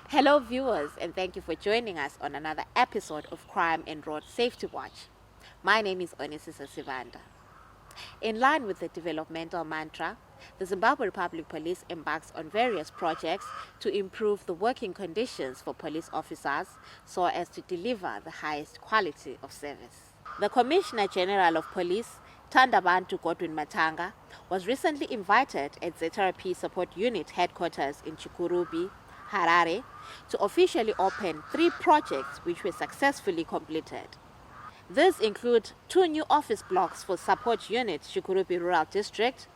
Hello viewers, and thank you for joining us on another episode of Crime and Road Safety Watch. My name is Onisisa Sivanda. In line with the developmental mantra, the Zimbabwe Republic Police embarks on various projects to improve the working conditions for police officers so as to deliver the highest quality of service. The Commissioner General of Police, Thandabantu Godwin Matanga, was recently invited at ZRP Support Unit headquarters in Chikurubi, Harare, to officially open 3 projects which were successfully completed. These include 2 new office blocks for Support Unit Chikurubi Rural District,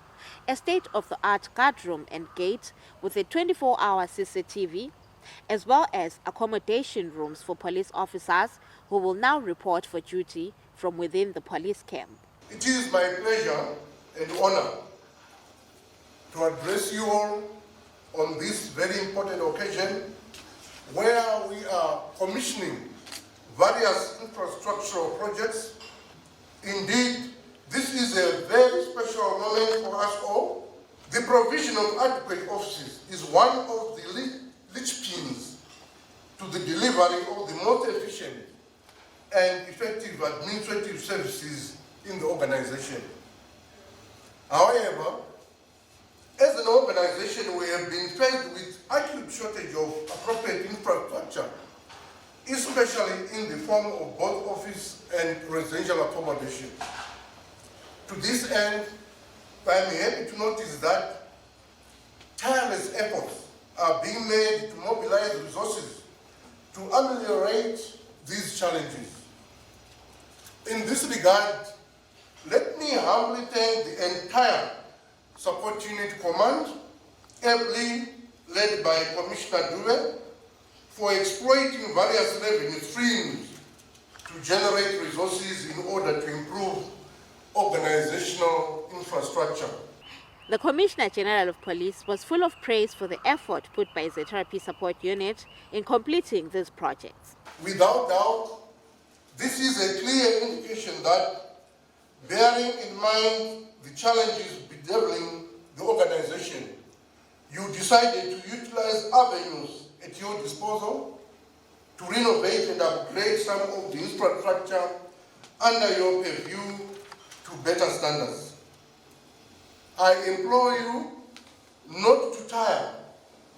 a state-of-the-art guardroom and gate with a 24-hour CCTV, as well as accommodation rooms for police officers who will now report for duty from within the police camp. It is my pleasure and honor to address you all on this very important occasion where we are commissioning various infrastructural projects. Indeed, this is a very special moment for us all. The provision of adequate offices is one of the linchpins to the delivery of the most efficient and effective administrative services in the organization. However, as an organization, we have been faced with acute shortage of appropriate infrastructure, especially in the form of both office and residential accommodation. To this end, I am happy to notice that tireless efforts are being made to mobilize resources to ameliorate these challenges. In this regard, let me humbly thank the entire Support Unit Command, ably led by Commissioner Dube, for exploiting various revenue streams to generate resources in order to improve organizational infrastructure. The Commissioner General of Police was full of praise for the effort put by ZRP Support Unit in completing these projects. Without doubt, this is a clear indication that, bearing in mind the challenges bedeviling the organization, you decided to utilize avenues at your disposal to renovate and upgrade some of the infrastructure under your purview to better standards. I implore you not to tire,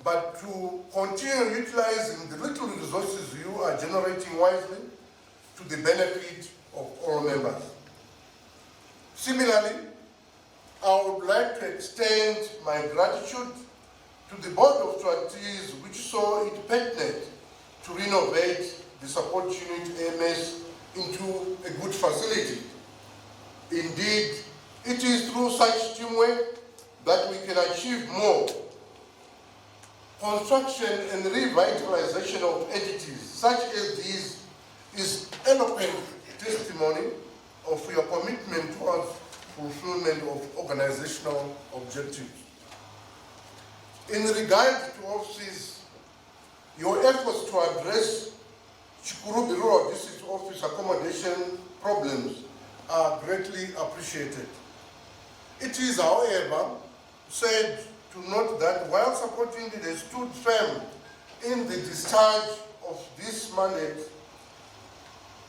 but to continue utilizing the little resources you are generating wisely to the benefit of all members. Similarly, I would like to extend my gratitude to the Board of Trustees, which saw it pertinent to renovate the Support Unit AMS into a good facility. Indeed, it is through such teamwork that we can achieve more. Construction and revitalization of entities such as these is eloquent testimony of your commitment towards fulfillment of organizational objectives. In regard to offices, your efforts to address Chikurubi Rural District Office accommodation problems are greatly appreciated. It is, however, said to note that while Support Unit has stood firm in the discharge of this mandate,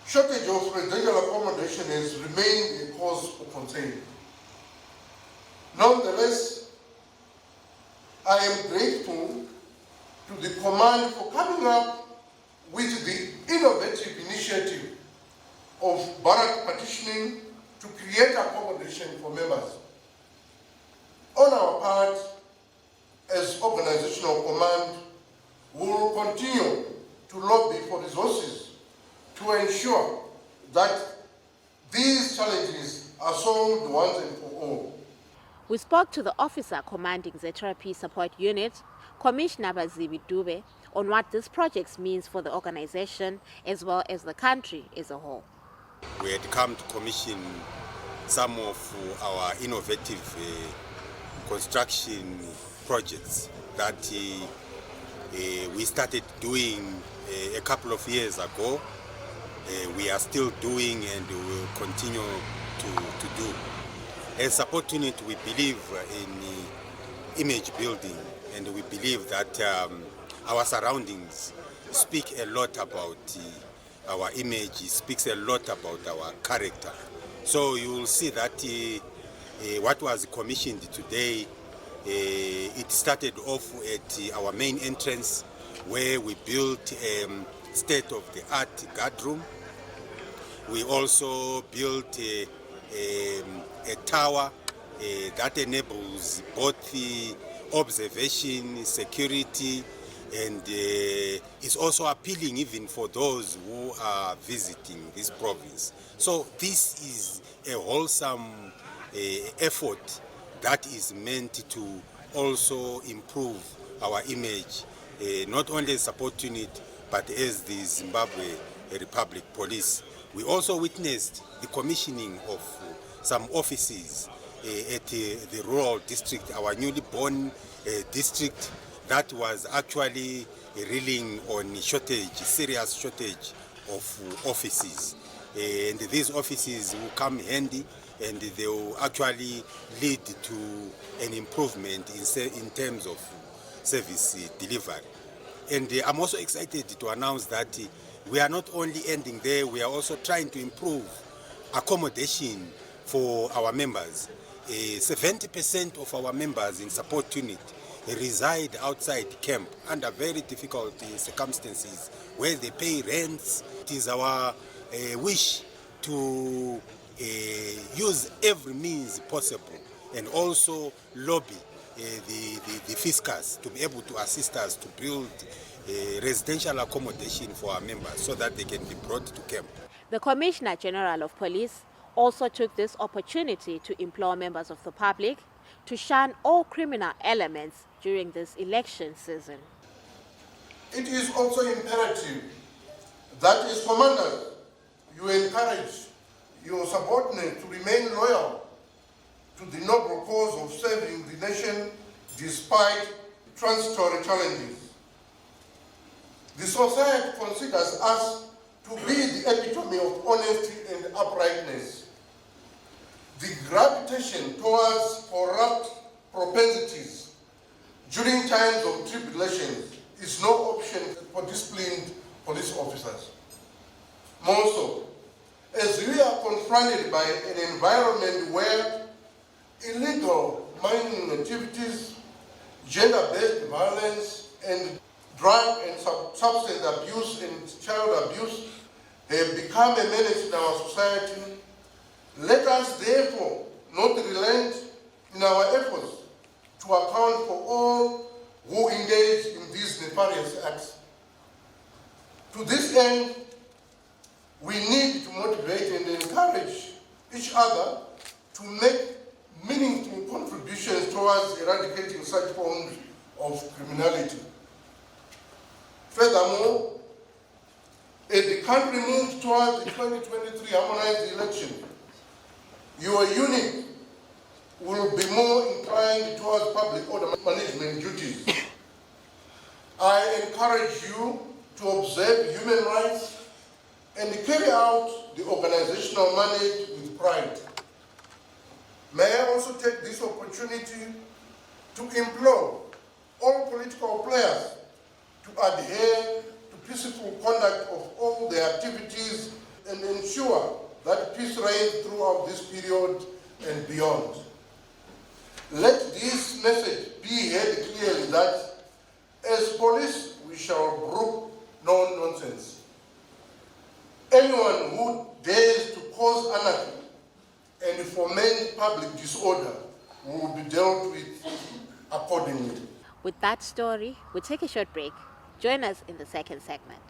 shortage of residential accommodation has remained a cause for concern. Nonetheless, I am grateful to the command for coming up with the innovative initiative of barrack partitioning to create accommodation for members. On our part, as organizational command, we will continue to lobby for resources to ensure that these challenges are solved once and for all. We spoke to the officer commanding ZRP Support Unit, Commissioner Bazibi Dube, on what this project means for the organization as well as the country as a whole. We had come to commission some of our innovative construction projects that we started doing a couple of years ago. We are still doing and we will continue to do. As Support Unit, we believe in image building, and we believe that our surroundings speak a lot about our image, speaks a lot about our character. So you will see that what was commissioned today, it started off at our main entrance, where we built a state-of-the-art guard room. We also built a tower that enables both the observation, security, and is also appealing even for those who are visiting this province. So this is a wholesome effort that is meant to also improve our image, not only as support unit, but as the Zimbabwe Republic Police. We also witnessed the commissioning of some offices at the rural district, our newly born district that was actually reeling on serious shortage of offices. And these offices will come handy, and they will actually lead to an improvement in terms of service delivery. And I'm also excited to announce that we are not only ending there, we are also trying to improve accommodation for our members. 70% of our members in support unit reside outside camp under very difficult circumstances where they pay rents. It is our wish to use every means possible and also lobby the fiscus to be able to assist us to build residential accommodation for our members so that they can be brought to camp. The Commissioner General of Police also took this opportunity to implore members of the public to shun all criminal elements during this election season. It is also imperative that as commanders, you encourage your subordinates to remain loyal to the noble cause of serving the nation despite transitory challenges. The society considers us to be the epitome of honesty and uprightness. The gravitation towards corrupt propensities during times of tribulation is no option for disciplined police officers. More so, as we are confronted by an environment where illegal mining activities, gender-based violence, and drug and substance abuse and child abuse have become a menace in our society, let us therefore not relent in our efforts to account for all who engage in these nefarious acts. To this end, we need to motivate and encourage each other to make meaningful contributions towards eradicating such forms of criminality. Furthermore, as the country moves towards the 2023 harmonized election, your unit will be more inclined towards public order management duties. I encourage you to observe human rights and carry out the organizational mandate with pride. May I also take this opportunity to implore all political players to adhere to peaceful conduct of all their activities and ensure that peace reigns throughout this period and beyond. Let this message be heard clearly that as police we shall brook no nonsense. Anyone who dares to cause anarchy and foment public disorder will be dealt with accordingly. With that story, we'll take a short break. Join us in the second segment.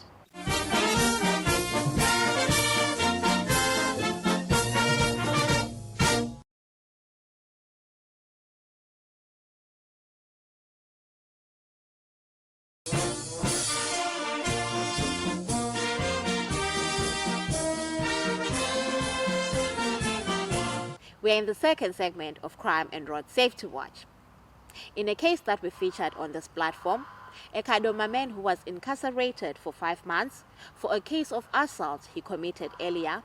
We are in the second segment of Crime and Road Safety Watch. In a case that we featured on this platform, a Kadoma man who was incarcerated for 5 months for a case of assault he committed earlier,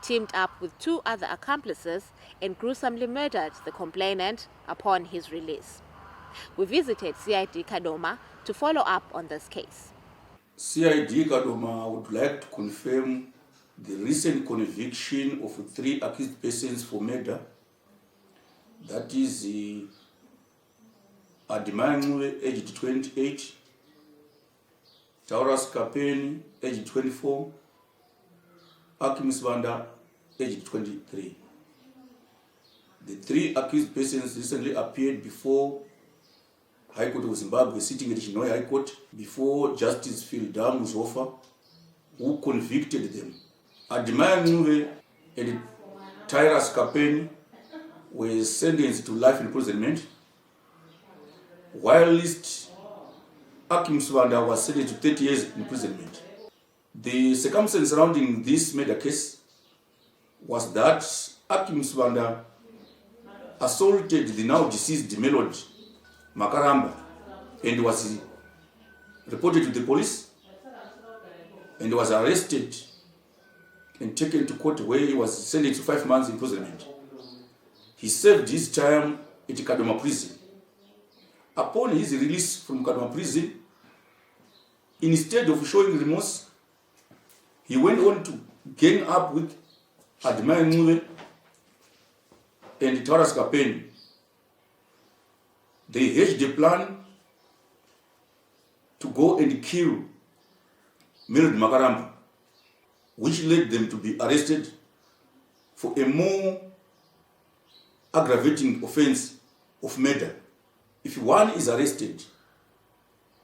teamed up with 2 other accomplices and gruesomely murdered the complainant upon his release. We visited CID Kadoma to follow up on this case. CID Kadoma would like to confirm the recent conviction of 3 accused persons for murder. That is ATTAINMENT, aged 28, Taurus Kapeni, aged 24, Akim Swanda, aged 23. The 3 accused persons recently appeared before High Court of Zimbabwe, sitting at Chinhoyi High Court, before Justice Philidam Muzofa, who convicted them. ATTAINMENT and Taurus Kapeni were sentenced to life imprisonment, whilst Akim Swanda was sentenced to 30 years imprisonment. The circumstance surrounding this murder case was that Akim Swanda assaulted the now deceased Melody Makaramba and was reported to the police and was arrested and taken to court, where he was sentenced to 5 months imprisonment. He served his time at Kadoma prison. Upon his release from Kadoma prison, instead of showing remorse, he went on to gang up with ATTAINMENT and Taurus Kapeni. They hatched a plan to go and kill Melody Makaramba, which led them to be arrested for a more aggravating offense of murder. If one is arrested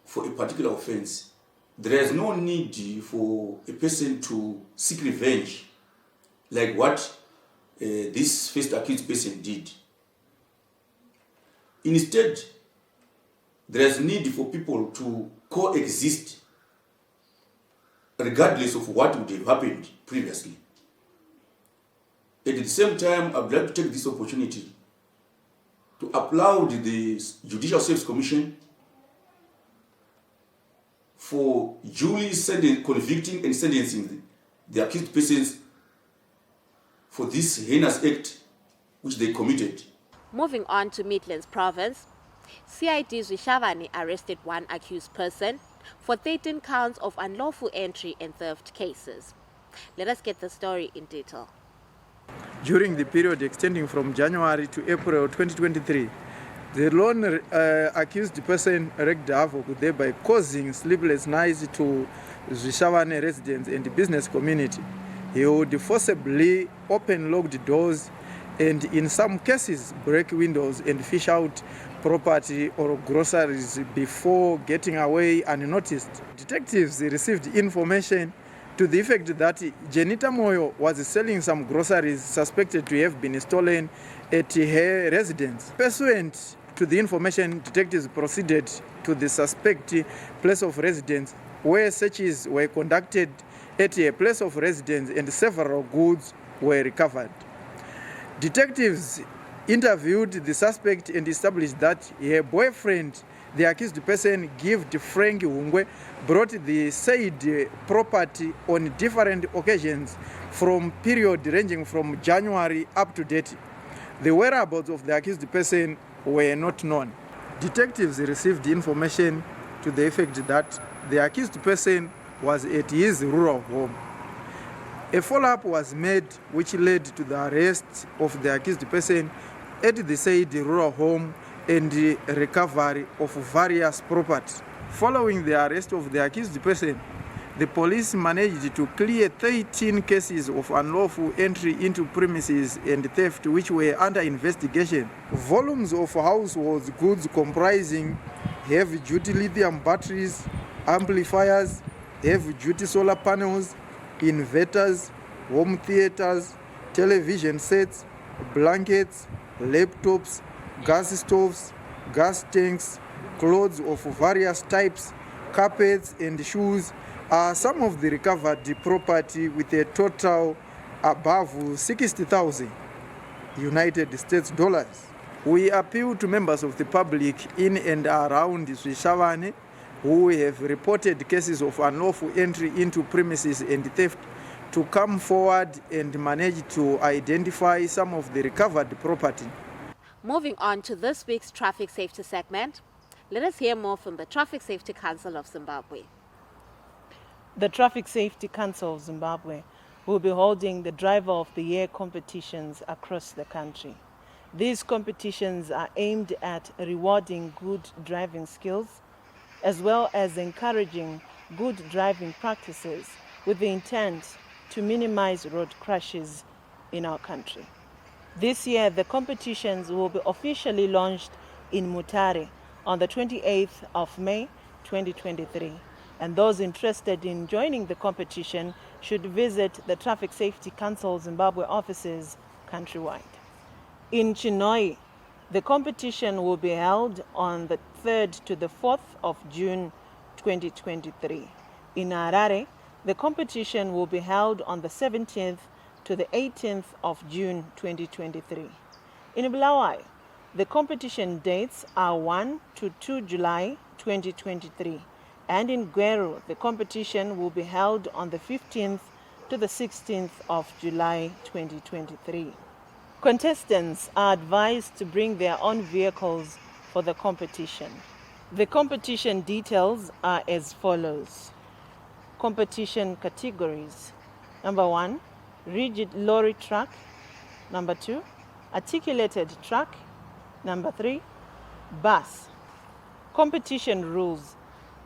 for a particular offense, there is no need for a person to seek revenge, like what this first accused person did. Instead, there is need for people to coexist regardless of what would have happened previously. At the same time, I would like to take this opportunity to applaud the Judicial Service Commission for duly convicting and sentencing the accused persons for this heinous act which they committed. Moving on to Midlands Province, CID Zwishavani arrested 1 accused person for 13 counts of unlawful entry and theft cases. Let us get the story in detail. During the period extending from January to April 2023, the lone accused person wreaked havoc, thereby causing sleepless nights to Zwishavani residents and the business community. He would forcibly open locked doors and in some cases break windows and fish out property or groceries before getting away unnoticed. Detectives received information to the effect that Jenita Moyo was selling some groceries suspected to have been stolen at her residence. Pursuant to the information, detectives proceeded to the suspect place of residence, where searches were conducted at a place of residence and several goods were recovered. Detectives interviewed the suspect and established that her boyfriend, the accused person, Gift Frank Hungwe, brought the said property on different occasions from period ranging from January up to date. The whereabouts of the accused person were not known. Detectives received information to the effect that the accused person was at his rural home. A follow-up was made which led to the arrest of the accused person at the said rural home and the recovery of various property. Following the arrest of the accused person, the police managed to clear 13 cases of unlawful entry into premises and theft which were under investigation. Volumes of household goods comprising heavy-duty lithium batteries, amplifiers, heavy-duty solar panels, inverters, home theaters, television sets, blankets, laptops, gas stoves, gas tanks, clothes of various types, carpets and shoes are some of the recovered property with a total above 60,000 United States dollars. We appeal to members of the public in and around Zwishavani who have reported cases of unlawful entry into premises and theft to come forward and manage to identify some of the recovered property. Moving on to this week's traffic safety segment, let us hear more from the Traffic Safety Council of Zimbabwe. The Traffic Safety Council of Zimbabwe will be holding the Driver of the Year competitions across the country. These competitions are aimed at rewarding good driving skills as well as encouraging good driving practices with the intent to minimize road crashes in our country. This year, the competitions will be officially launched in Mutare on the 28th of May 2023. And those interested in joining the competition should visit the Traffic Safety Council Zimbabwe offices countrywide. In Chinhoyi, the competition will be held on the 3rd to the 4th of June 2023. In Harare, the competition will be held on the 17th to the 18th of June 2023. In Bulawayo, the competition dates are 1 to 2 July 2023. And in Gweru, the competition will be held on the 15th to the 16th of July 2023. Contestants are advised to bring their own vehicles for the competition. The competition details are as follows. Competition categories. Number 1, rigid lorry truck. Number 2, articulated truck. Number 3, bus. Competition rules.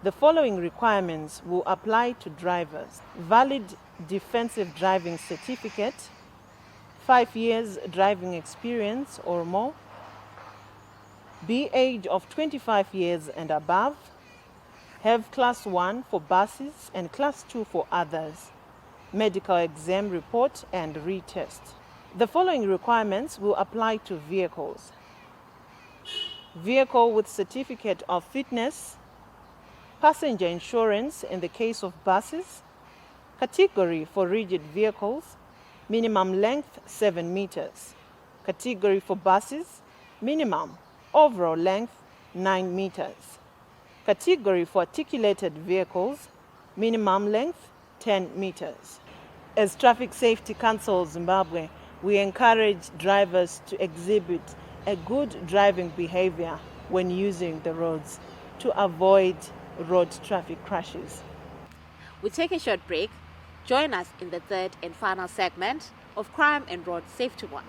The following requirements will apply to drivers. Valid defensive driving certificate, 5 years driving experience or more, be age of 25 years and above, have class 1 for buses and class 2 for others, medical exam report and retest. The following requirements will apply to vehicles. Vehicle with certificate of fitness, passenger insurance in the case of buses, category for rigid vehicles, minimum length 7 meters, category for buses, minimum overall length 9 meters, category for articulated vehicles, minimum length 10 meters. As Traffic Safety Council Zimbabwe, we encourage drivers to exhibit a good driving behavior when using the roads to avoid road traffic crashes. We take a short break. Join us in the third and final segment of Crime and Road Safety Watch.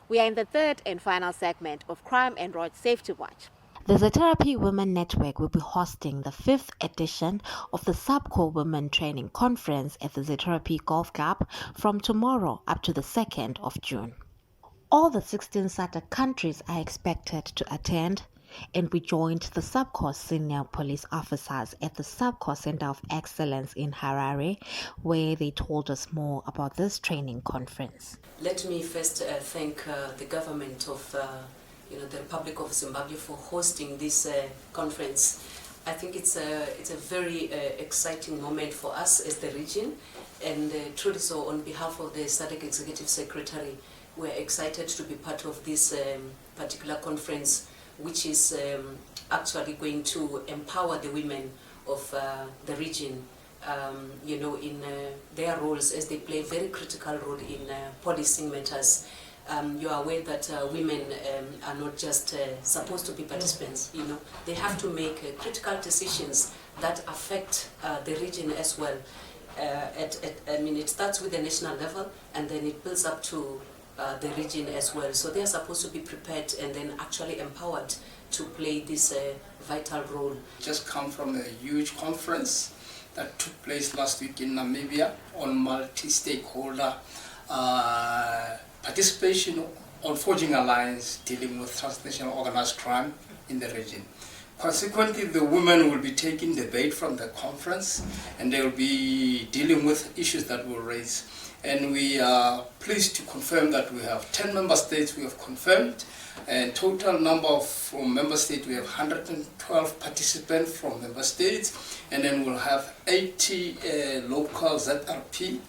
We are in the third and final segment of Crime and Road Safety Watch. The Zetherapy Women Network will be hosting the 5th edition of the SOCIO Women Training Conference at the Zetherapy Golf Club from tomorrow up to the 2nd of June. All the 16 SADC countries are expected to attend, and we joined the SOCIO senior police officers at the SOCIO Center of Excellence in Harare, where they told us more about this training conference. Let me first thank the government of the Republic of Zimbabwe for hosting this conference. I think it's a very exciting moment for us as the region, and truly so on behalf of the SADC Executive Secretary, we're excited to be part of this particular conference, which is actually going to empower the women of the region, in their roles, as they play a very critical role in policing matters. You are aware that women are not just supposed to be participants. They have to make critical decisions that affect the region as well. It starts with the national level, and then it builds up to the region as well. So they are supposed to be prepared and then actually empowered to play this vital role. Just come from a huge conference that took place last week in Namibia on multi-stakeholder participation on forging alliance dealing with transnational organized crime in the region. Consequently, the women will be taking the bait from the conference, and they will be dealing with issues that will raise. and we are pleased to confirm that we have 10 member states we have confirmed, and total number from member states we have 112 participants from member states, and then we'll have 80 local ZRP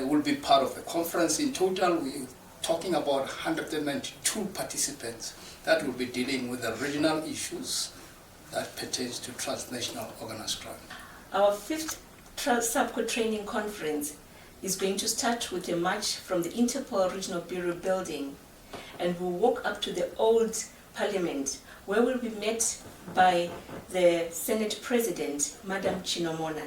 will be part of the conference. In total, we're talking about 192 participants that will be dealing with the regional issues that pertains to transnational organized crime. Our 5th SOCIO training conference is going to start with a march from the Interpol Regional Bureau building, and we'll walk up to the old Parliament, where we'll be met by the Senate President, Madam Chinomona.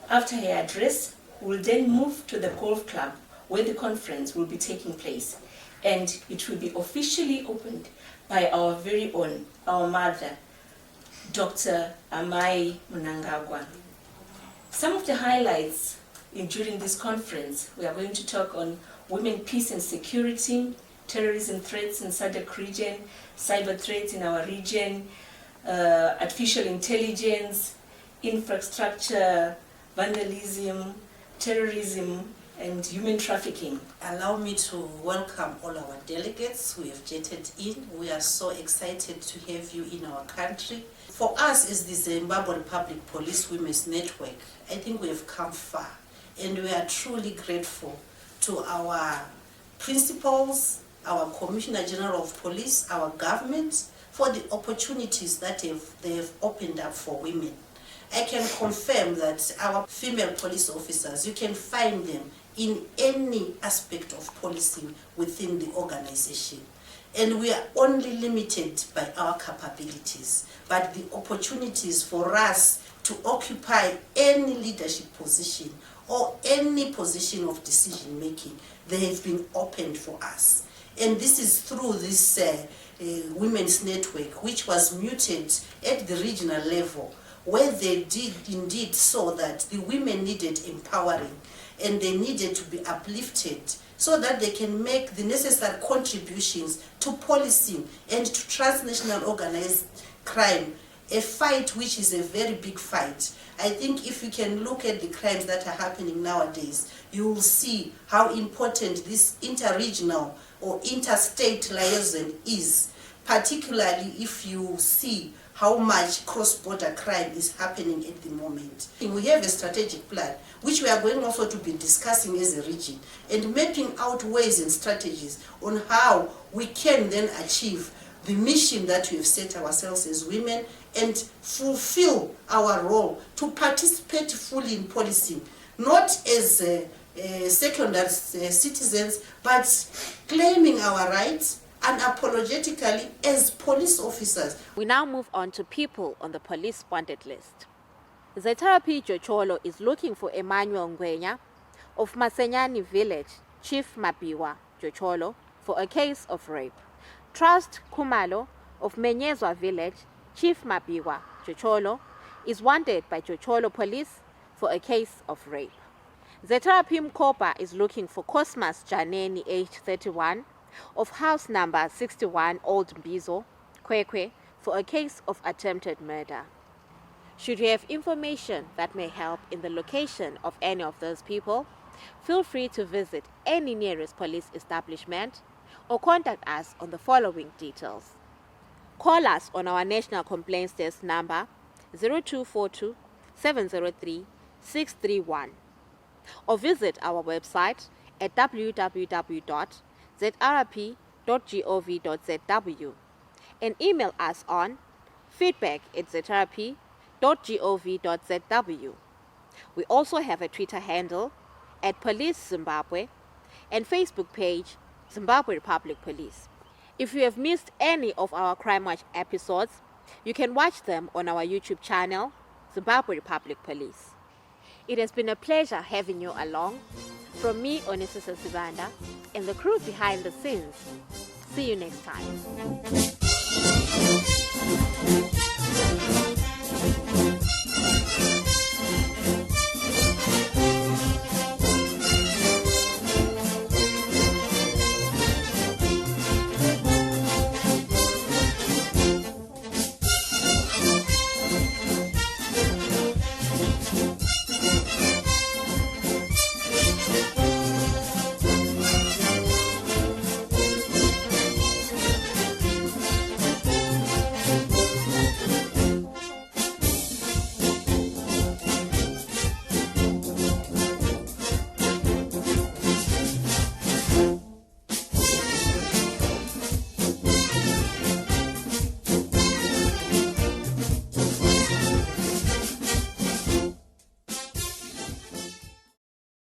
After her address, we'll then move to the golf club where the conference will be taking place, and it will be officially opened by our very own, our mother, Dr. Amai Mnangagwa. Some of the highlights during this conference, we are going to talk on women, peace and security, terrorism threats in SADC region, cyber threats in our region, artificial intelligence, infrastructure, vandalism, terrorism, and human trafficking. Allow me to welcome all our delegates who have jetted in. We are so excited to have you in our country. For us as the Zimbabwe Republic Police Women's Network, I think we have come far, and we are truly grateful to our principals, our Commissioner General of Police, our government, for the opportunities that they have opened up for women. I can confirm that our female police officers, you can find them in any aspect of policing within the organization. And we are only limited by our capabilities, but the opportunities for us to occupy any leadership position or any position of decision making, they have been opened for us. And this is through this women's network, which was muted at the regional level, where they did indeed saw that the women needed empowering and they needed to be uplifted so that they can make the necessary contributions to policing and to transnational organized crime, a fight which is a very big fight. I think if you can look at the crimes that are happening nowadays, you will see how important this interregional or interstate liaison is, particularly if you see how much cross-border crime is happening at the moment. We have a strategic plan, which we are going also to be discussing as a region and mapping out ways and strategies on how we can then achieve the mission that we have set ourselves as women and fulfill our role to participate fully in policing, not as secondary citizens, but claiming our rights unapologetically as police officers. We now move on to people on the police wanted list. ZRP Jocholo is looking for Emmanuel Ngwenya of Masenyani Village, Chief Mapiwa Jocholo, for a case of rape. Trust Kumalo of Menyezwa Village, Chief Mapiwa Jocholo, is wanted by Jocholo Police for a case of rape. ZRP Mkopa is looking for Cosmas Janeni, aged 31, of house number 61 Old Mbizo, Kwekwe, for a case of attempted murder. Should you have information that may help in the location of any of those people, feel free to visit any nearest police establishment or contact us on the following details. Call us on our National Complaints Desk number 0242 703 631 or visit our website at www.zrp.gov.zw and email us on feedback@zrp.gov.zw. We also have a Twitter handle at Police Zimbabwe and Facebook page Zimbabwe Republic Police. If you have missed any of our Crime Watch episodes, you can watch them on our YouTube channel, Zimbabwe Republic Police. It has been a pleasure having you along. From me, Onisisa Sibanda, and the crew behind the scenes. See you next time.